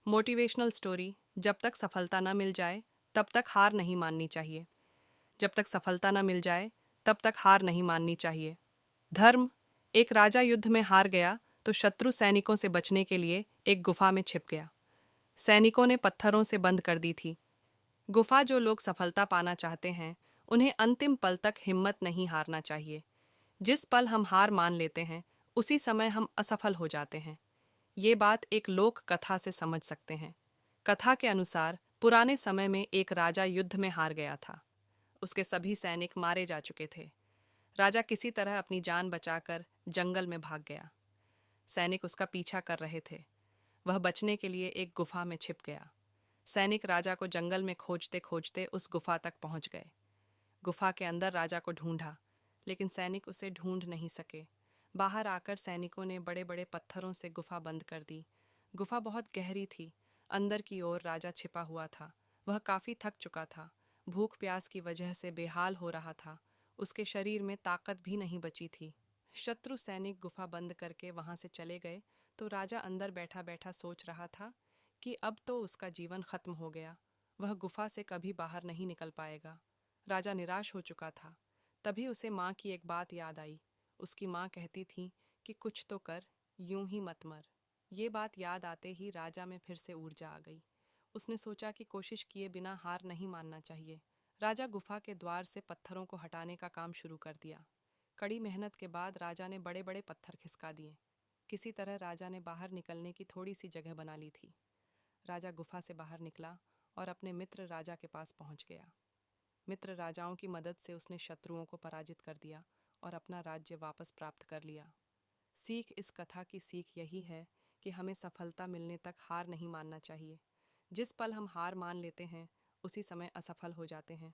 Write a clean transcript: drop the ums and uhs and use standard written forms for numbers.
Motivational story. जब तक सफलता न मिल जाए तब तक हार नहीं माननी चाहिए। जब तक सफलता न मिल जाए तब तक हार नहीं माननी चाहिए। धर्म। एक राजा युद्ध में हार गया तो शत्रु सैनिकों से बचने के लिए एक गुफा में छिप गया। सैनिकों ने पत्थरों से बंद कर दी थी गुफा। जो लोग सफलता पाना चाहते हैं उन्हें अंतिम पल तक हिम्मत नहीं हारना चाहिए। जिस पल हम हार मान लेते हैं उसी समय हम असफल हो जाते हैं। ये बात एक लोक कथा से समझ सकते हैं। कथा के अनुसार पुराने समय में एक राजा युद्ध में हार गया था। उसके सभी सैनिक मारे जा चुके थे। राजा किसी तरह अपनी जान बचाकर जंगल में भाग गया। सैनिक उसका पीछा कर रहे थे। वह बचने के लिए एक गुफा में छिप गया। सैनिक राजा को जंगल में खोजते खोजते उस गुफा तक पहुंच गए। गुफा के अंदर राजा को ढूंढा, लेकिन सैनिक उसे ढूंढ नहीं सके। बाहर आकर सैनिकों ने बड़े बड़े पत्थरों से गुफा बंद कर दी। गुफा बहुत गहरी थी। अंदर की ओर राजा छिपा हुआ था। वह काफी थक चुका था। भूख प्यास की वजह से बेहाल हो रहा था। उसके शरीर में ताकत भी नहीं बची थी। शत्रु सैनिक गुफा बंद करके वहां से चले गए तो राजा अंदर बैठा बैठा सोच रहा था कि अब तो उसका जीवन खत्म हो गया। वह गुफा से कभी बाहर नहीं निकल पाएगा। राजा निराश हो चुका था। तभी उसे माँ की एक बात याद आई। उसकी माँ कहती थी कि कुछ तो कर, यूं ही मत मर। ये बात याद आते ही राजा में फिर से ऊर्जा आ गई। उसने सोचा कि कोशिश किए बिना हार नहीं मानना चाहिए। राजा गुफा के द्वार से पत्थरों को हटाने का काम शुरू कर दिया। कड़ी मेहनत के बाद राजा ने बड़े बड़े पत्थर खिसका दिए। किसी तरह राजा ने बाहर निकलने की थोड़ी सी जगह बना ली थी। राजा गुफा से बाहर निकला और अपने मित्र राजा के पास पहुंच गया। मित्र राजाओं की मदद से उसने शत्रुओं को पराजित कर दिया और अपना राज्य वापस प्राप्त कर लिया। सीख। इस कथा की सीख यही है कि हमें सफलता मिलने तक हार नहीं मानना चाहिए। जिस पल हम हार मान लेते हैं उसी समय असफल हो जाते हैं।